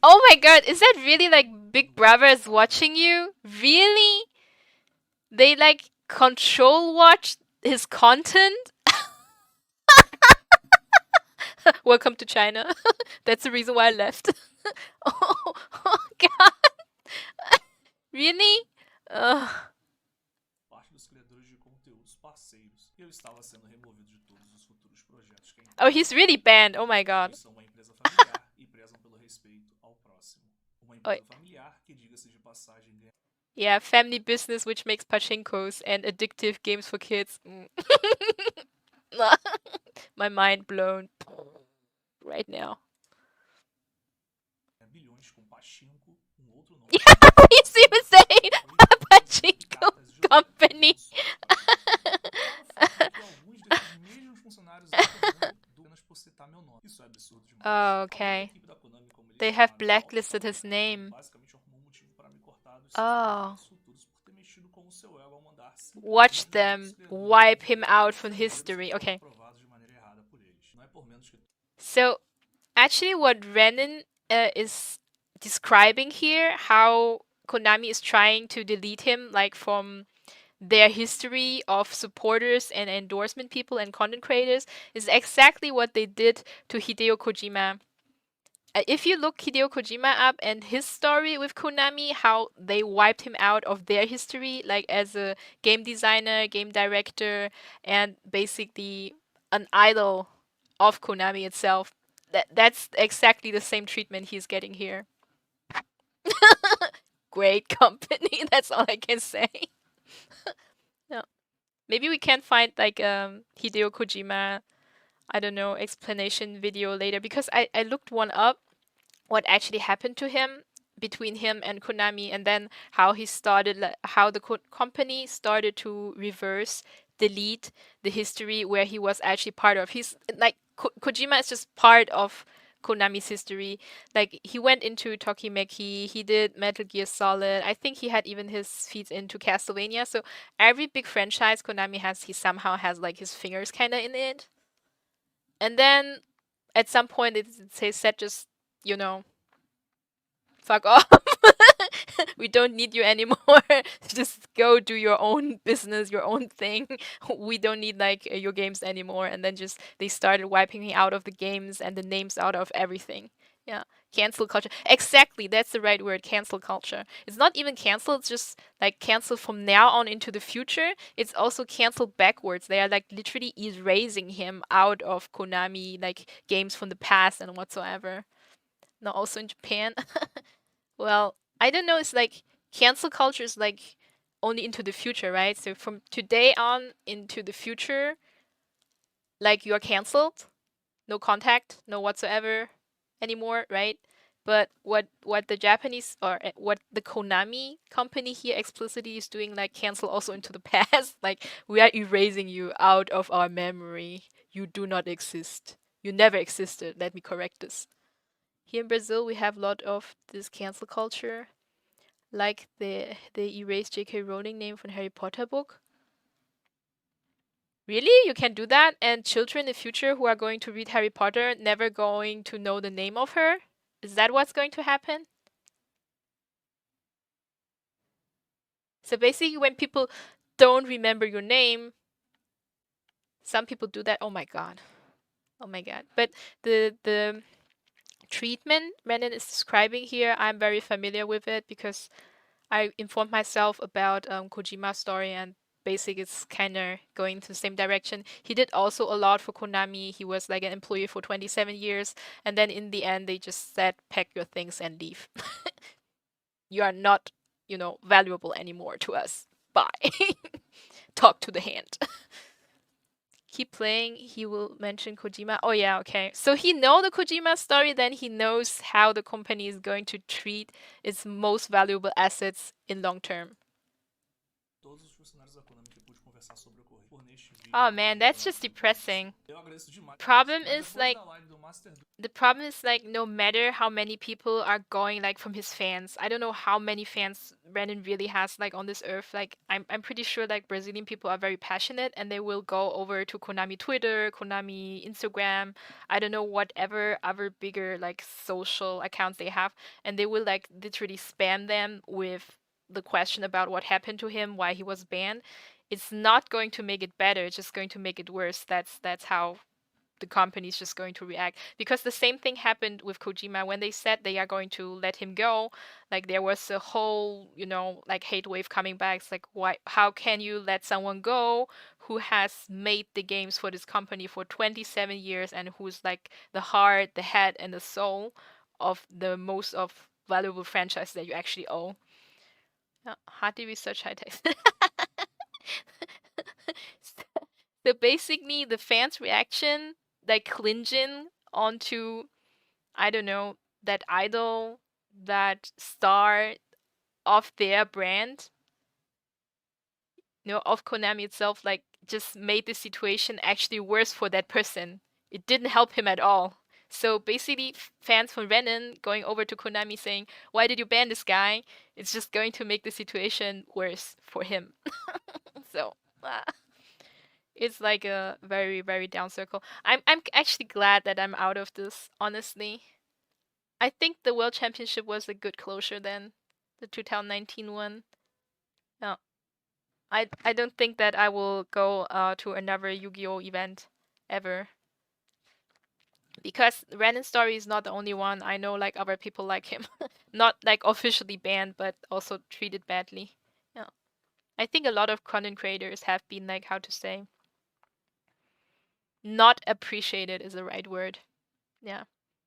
Oh my god, is that really like Big Brother is watching you? Really? They like control watch his content? Welcome to China. That's the reason why I left. Oh god. Really? Ugh. Oh, he's really banned. Oh my god. Oh, yeah, family business which makes pachinkos and addictive games for kids. Mm. My mind blown right now. Yeah, he's even saying pachinko company. Oh, okay. They have blacklisted his name. Oh. Watch them wipe him out from history. Okay. So, actually, what Renan is describing here, how Konami is trying to delete him, like from their history of supporters and endorsement people and content creators, is exactly what they did to Hideo Kojima. If you look Hideo Kojima up and his story with Konami, how they wiped him out of their history, like as a game designer, game director, and basically an idol of Konami itself. That's exactly the same treatment he's getting here. Great company. That's all I can say. Yeah. Maybe we can find like Hideo Kojima, I don't know, explanation video later because I looked one up what actually happened to him between him and Konami, and then how he started, how the company started to reverse delete the history where he was actually part of. He's like Kojima is just part of Konami's history. Like he went into Tokimeki, he did Metal Gear Solid. I think he had even his feet into Castlevania. So every big franchise Konami has, he somehow has like his fingers kind of in it. And then at some point they said just you know fuck off. We don't need you anymore. Just go do your own business, your own thing. We don't need like your games anymore. And then just they started wiping me out of the games and the names out of everything. Yeah, cancel culture. Exactly, that's the right word. Cancel culture. It's not even cancel. It's just like cancel from now on into the future. It's also cancel backwards. They are like literally erasing him out of Konami like games from the past and whatsoever. Now also in Japan. Well, I don't know. It's like cancel culture is like only into the future, right? So from today on into the future, like you're canceled, no contact, no whatsoever anymore, right? But what the Japanese or what the Konami company here explicitly is doing, like cancel also into the past. Like we are erasing you out of our memory. You do not exist. You never existed. Let me correct this. Here in Brazil, we have a lot of this cancel culture. Like they erased J.K. Rowling name from Harry Potter book. Really? You can do that? And children in the future who are going to read Harry Potter never going to know the name of her? Is that what's going to happen? So basically when people don't remember your name, some people do that. Oh my god. Oh my god. But the treatment Renan is describing here, I'm very familiar with it because I informed myself about Kojima's story and basic it's kind of going to the same direction. He did also a lot for Konami. He was like an employee for 27 years and then in the end they just said pack your things and leave. You are not, valuable anymore to us. Bye. Talk to the hand. Keep playing, he will mention Kojima. Oh yeah, okay. So he know the Kojima story, then he knows how the company is going to treat its most valuable assets in long term. Oh man, that's just depressing. Problem is like the problem is like no matter how many people are going like from his fans, I don't know how many fans Renan really has like on this earth. Like I'm pretty sure like Brazilian people are very passionate and they will go over to Konami Twitter, Konami Instagram, I don't know whatever other bigger like social accounts they have, and they will like literally spam them with the question about what happened to him, why he was banned. It's not going to make it better, it's just going to make it worse. That's how the company's just going to react, because the same thing happened with Kojima when they said they are going to let him go. Like there was a whole, like hate wave coming back. It's like, why, how can you let someone go who has made the games for this company for 27 years and who's like the heart, the head and the soul of the most of valuable franchise that you actually own. Yeah, hard to research high text. So basically, the fans' reaction, like clinging onto, I don't know, that idol, that star of their brand, of Konami itself, like just made the situation actually worse for that person. It didn't help him at all. So basically, fans from Renan going over to Konami saying, "Why did you ban this guy?" It's just going to make the situation worse for him. So. Uh, it's like a very, very down circle. I'm actually glad that I'm out of this, honestly. I think the World Championship was a good closure then, the 2019 one. No, I don't think that I will go to another Yu-Gi-Oh event ever, because Renan Story is not the only one. I know like other people like him, not like officially banned, but also treated badly. Yeah, I think a lot of content creators have been like, how to say, not appreciated is the right word. Yeah.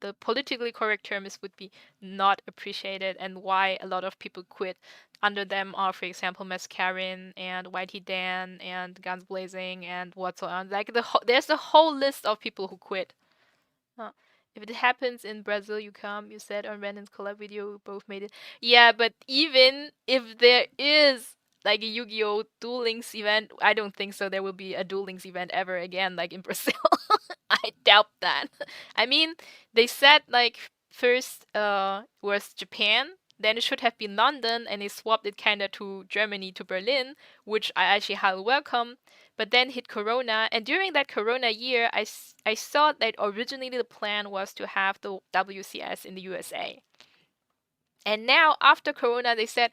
The politically correct term is would be not appreciated, and why a lot of people quit. Under them are, for example, Mascarin and Whitey Dan and Guns Blazing and what's on. Like there's a whole list of people who quit. Huh. If it happens in Brazil, you come. You said on Renan's collab video, we both made it. Yeah, but even if there is like a Yu-Gi-Oh! Duellinks event, I don't think so. There will be a Duellinks event ever again, like in Brazil. I doubt that. I mean, they said like first was Japan, then it should have been London, and they swapped it kinda to Germany, to Berlin, which I actually highly welcome. But then hit Corona, and during that Corona year, I saw that originally the plan was to have the WCS in the USA. And now after Corona, they said,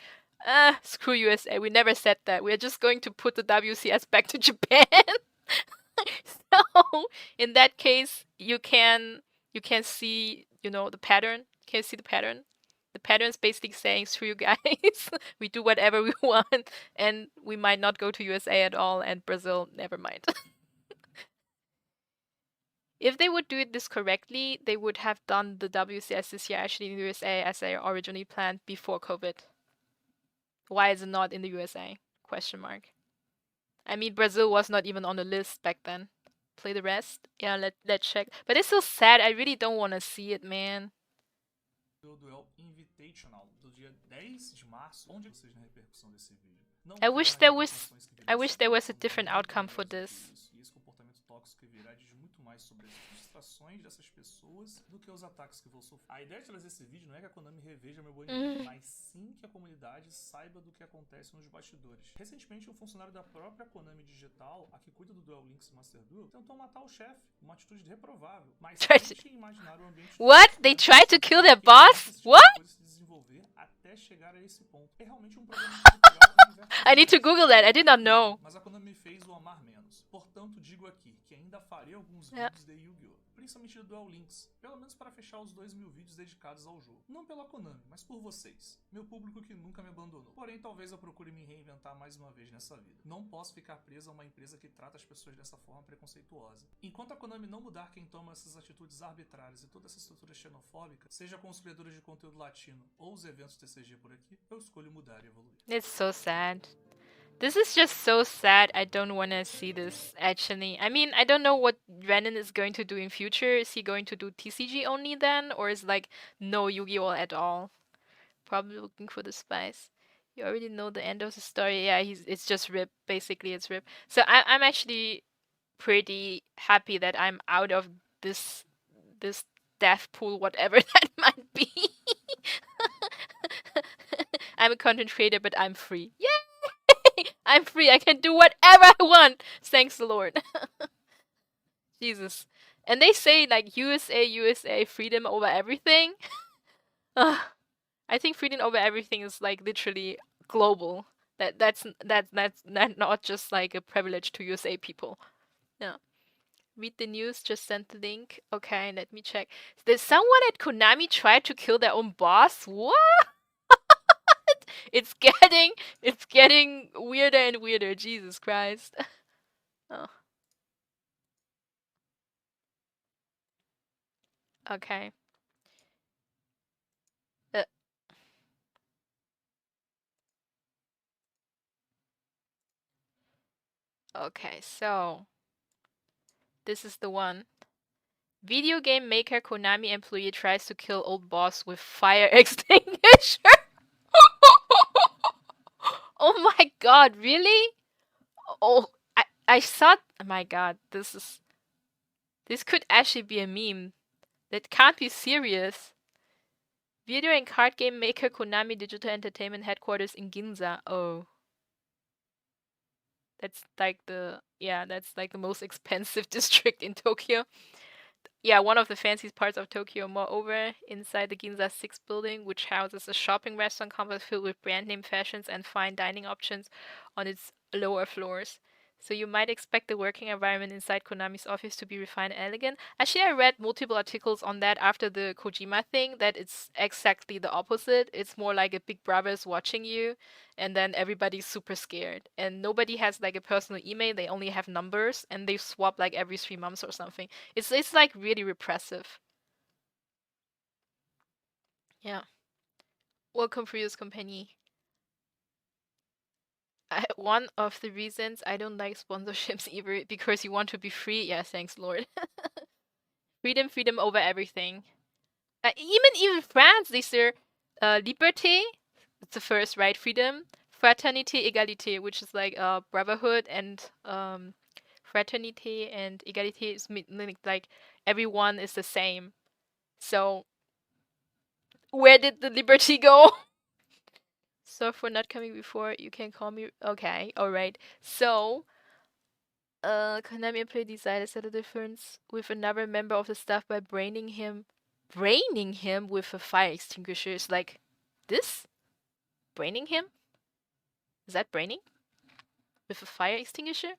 screw USA. We never said that. We're just going to put the WCS back to Japan. So in that case, you can see, the pattern. You can see the pattern. The pattern is basically saying, screw you guys. We do whatever we want, and we might not go to USA at all, and Brazil, never mind. If they would do it this correctly, they would have done the WCS this year actually in the USA as they originally planned before COVID. Why is it not in the USA? Question mark. I mean, Brazil was not even on the list back then. Play the rest? Yeah, let's check. But it's so sad. I really don't want to see it, man. I wish there was I wish there was a different outcome for this. Mm. What? They tried to kill their boss? What? I need to Google that. I did not know. Yeah. Principalmente de Duellinks, pelo menos para fechar os 2.000 vídeos dedicados ao jogo. Não pela Konami, mas por vocês, meu público que nunca me abandonou. Porém, talvez eu procure me reinventar mais uma vez nessa vida. Não posso ficar preso a uma empresa que trata as pessoas dessa forma preconceituosa. Enquanto a Konami não mudar quem toma essas atitudes arbitrárias e toda essa estrutura xenofóbica, seja com os criadores de conteúdo latino ou os eventos TCG por aqui, eu escolho mudar e evoluir. It's so sad. This is just so sad. I don't want to see this, actually. I mean, I don't know what Renan is going to do in future. Is he going to do TCG only then? Or is like no Yu-Gi-Oh at all? Probably looking for the spice. You already know the end of the story. Yeah, it's just Rip. Basically, it's Rip. So I'm actually pretty happy that I'm out of this this death pool, whatever that might be. I'm a content creator, but I'm free. Yay! I'm free. I can do whatever I want. Thanks the Lord. Jesus. And they say like USA, USA, freedom over everything. I think freedom over everything is like literally global. That's not just like a privilege to USA people. Yeah. Read the news, just sent the link. Okay, let me check. There's someone at Konami tried to kill their own boss? What? It's getting weirder and weirder. Jesus Christ. Oh, okay. Uh, okay, so this is the one. Video game maker Konami employee tries to kill old boss with fire extinguisher. Oh my god, really? Oh, I thought, oh my god, this could actually be a meme. That can't be serious. Video and card game maker Konami Digital Entertainment headquarters in Ginza. Oh, that's like the most expensive district in Tokyo. Yeah, one of the fanciest parts of Tokyo. Moreover, inside the Ginza 6 building, which houses a shopping restaurant complex filled with brand name fashions and fine dining options on its lower floors. So you might expect the working environment inside Konami's office to be refined and elegant. Actually, I read multiple articles on that after the Kojima thing, that it's exactly the opposite. It's more like a big brother's watching you, and then everybody's super scared. And nobody has like a personal email, they only have numbers, and they swap like every 3 months or something. It's like really repressive. Yeah. Welcome, Prius Company. One of the reasons I don't like sponsorships either, because you want to be free. Yeah, thanks, Lord. Freedom, freedom over everything. Even France, they say liberté. It's the first, right? Freedom, fraternité, égalité, which is like brotherhood, and fraternité and égalité is like everyone is the same. So where did the liberty go? So for not coming before, you can call me. Okay, all right. So, Konami employee decided to set a difference with another member of the staff by braining him with a fire extinguisher. It's like this, braining him. Is that braining with a fire extinguisher?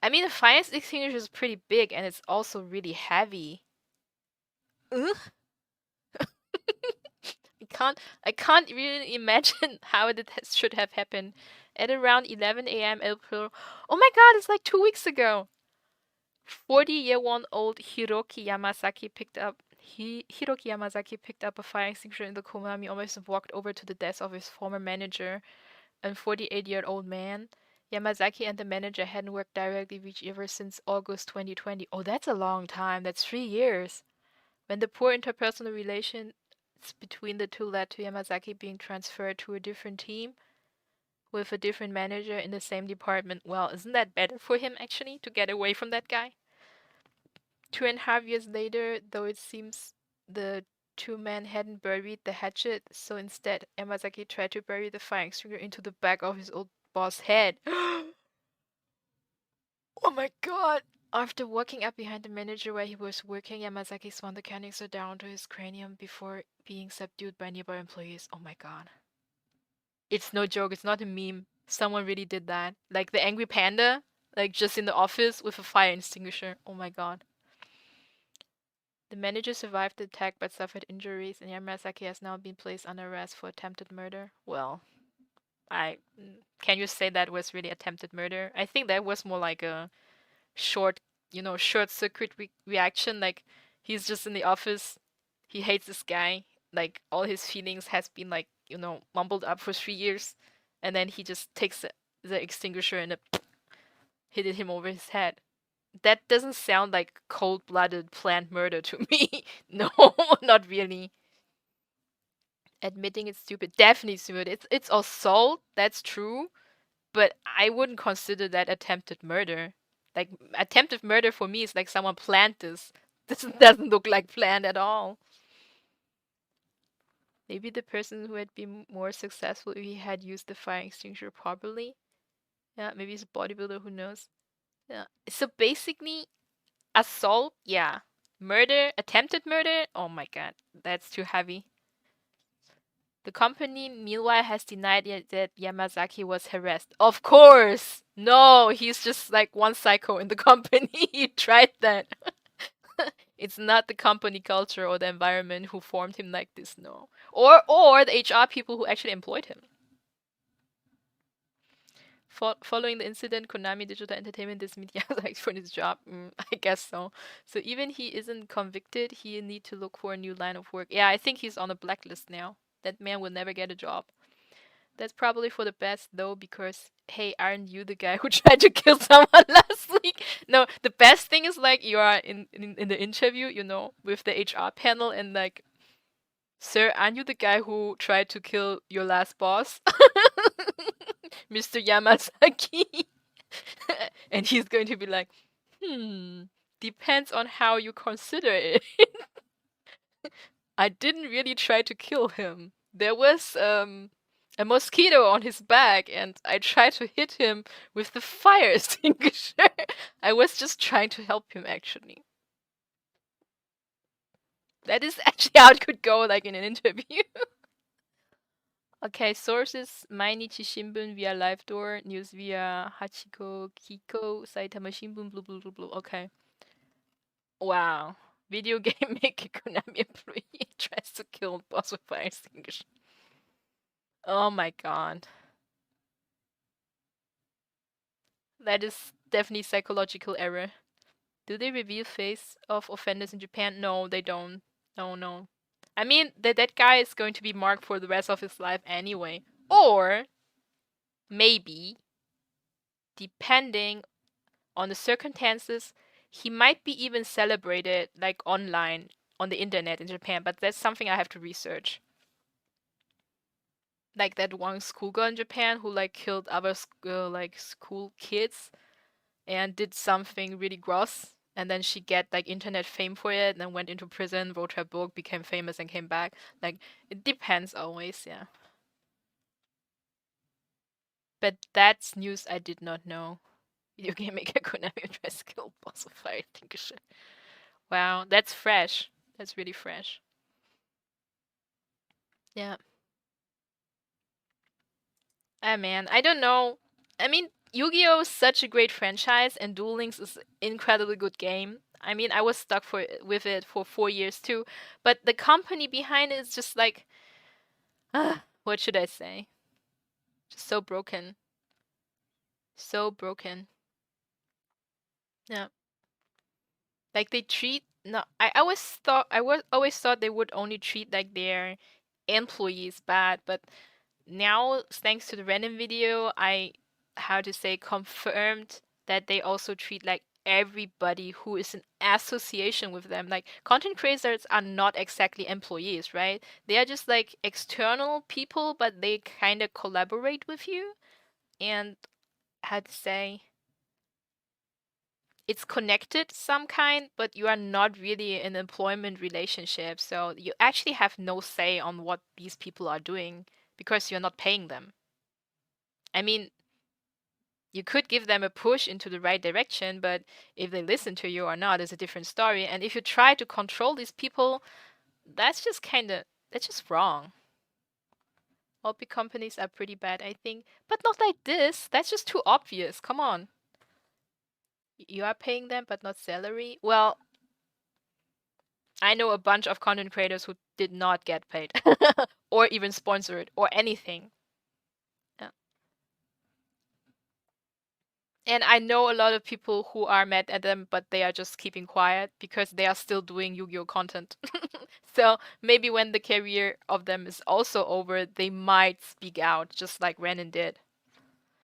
I mean, a fire extinguisher is pretty big and it's also really heavy. Ugh. I can't really imagine how it should have happened. At around 11 a.m. April. Oh my god, it's like 2 weeks ago. 40-year-old Hiroki Yamazaki picked up a fire extinguisher in the Konami office and walked over to the desk of his former manager, a 48-year-old man. Yamazaki and the manager hadn't worked directly with each other since August 2020. Oh, that's a long time. That's 3 years. When the poor interpersonal relations between the two led to Yamazaki being transferred to a different team with a different manager in the same department. Well, isn't that better for him actually to get away from that guy? 2.5 years later, though it seems the two men hadn't buried the hatchet, so instead Yamazaki tried to bury the fire extinguisher into the back of his old boss' head. Oh my god! After walking up behind the manager where he was working, Yamazaki swung the canister down to his cranium before being subdued by nearby employees. Oh my god. It's no joke, it's not a meme. Someone really did that. Like the angry panda, like just in the office with a fire extinguisher. Oh my god. The manager survived the attack but suffered injuries, and Yamazaki has now been placed under arrest for attempted murder. Well, I can you say that was really attempted murder? I think that was more like a short, short circuit reaction. Like he's just in the office, he hates this guy. Like all his feelings has been like mumbled up for 3 years, and then he just takes the extinguisher and hit him over his head. That doesn't sound like cold-blooded planned murder to me. No, not really. Admitting it's stupid, definitely stupid. It's assault, that's true, but I wouldn't consider that attempted murder. Like attempted murder for me is like someone planned this. This doesn't look like planned at all. Maybe the person who had been more successful if he had used the fire extinguisher properly. Yeah, maybe he's a bodybuilder, who knows. Yeah. So basically, assault, yeah. Murder, attempted murder, oh my god, that's too heavy. The company, meanwhile, has denied that Yamazaki was harassed. Of course! No, he's just like one psycho in the company. He tried that. It's not the company culture or the environment who formed him like this, no. Or the HR people who actually employed him. Following the incident, Konami Digital Entertainment dismissed Yamazaki for his job. I guess so. So even he isn't convicted, he need to look for a new line of work. Yeah, I think he's on a blacklist now. That man will never get a job. That's probably for the best though, because hey, aren't you the guy who tried to kill someone last week? No, the best thing is like you are in the interview, with the HR panel and like, sir, aren't you the guy who tried to kill your last boss? Mr. Yamazaki. And he's going to be like, depends on how you consider it. I didn't really try to kill him. There was a mosquito on his back, and I tried to hit him with the fire extinguisher. I was just trying to help him, actually. That is actually how it could go, like in an interview. Okay, sources: Mainichi Shimbun via Live Door, news via Hachiko Kiko, Saitama Shimbun, blah blah blah blah. Okay. Wow. Video game maker Konami employee tries to kill boss with fire extinguisher. Oh my god. That is definitely psychological error. Do they reveal face of offenders in Japan? No, they don't. No, no. I mean, that guy is going to be marked for the rest of his life anyway. Or maybe, depending on the circumstances, he might be even celebrated like online on the internet in Japan, but that's something I have to research. Like that one schoolgirl in Japan who like killed other like school kids and did something really gross, and then she get like internet fame for it, and then went into prison, wrote her book, became famous, and came back. Like it depends always, yeah. But that's news I did not know. Video game maker Konami tries to kill boss of fire extinguisher. Wow, that's fresh. That's really fresh. Yeah. Ah man, I don't know. I mean, Yu-Gi-Oh is such a great franchise, and Duel Links is an incredibly good game. I mean, I was stuck with it for 4 years too, but the company behind it is just like, what should I say? Just so broken, so broken. Yeah, like they treat no. I always thought they would only treat like their employees bad, but now thanks to the random video, I how to say confirmed that they also treat like everybody who is in association with them. Like content creators are not exactly employees, right? They are just like external people, but they kind of collaborate with you. And how to say, it's connected some kind, but you are not really in an employment relationship. So you actually have no say on what these people are doing because you're not paying them. I mean, you could give them a push into the right direction, but if they listen to you or not is a different story. And if you try to control these people, that's just wrong. All big companies are pretty bad, I think, but not like this. That's just too obvious. Come on. You are paying them, but not salary. Well, I know a bunch of content creators who did not get paid, or even sponsored, or anything. Yeah. And I know a lot of people who are mad at them, but they are just keeping quiet because they are still doing Yu-Gi-Oh content. So maybe when the career of them is also over, they might speak out, just like Renan did.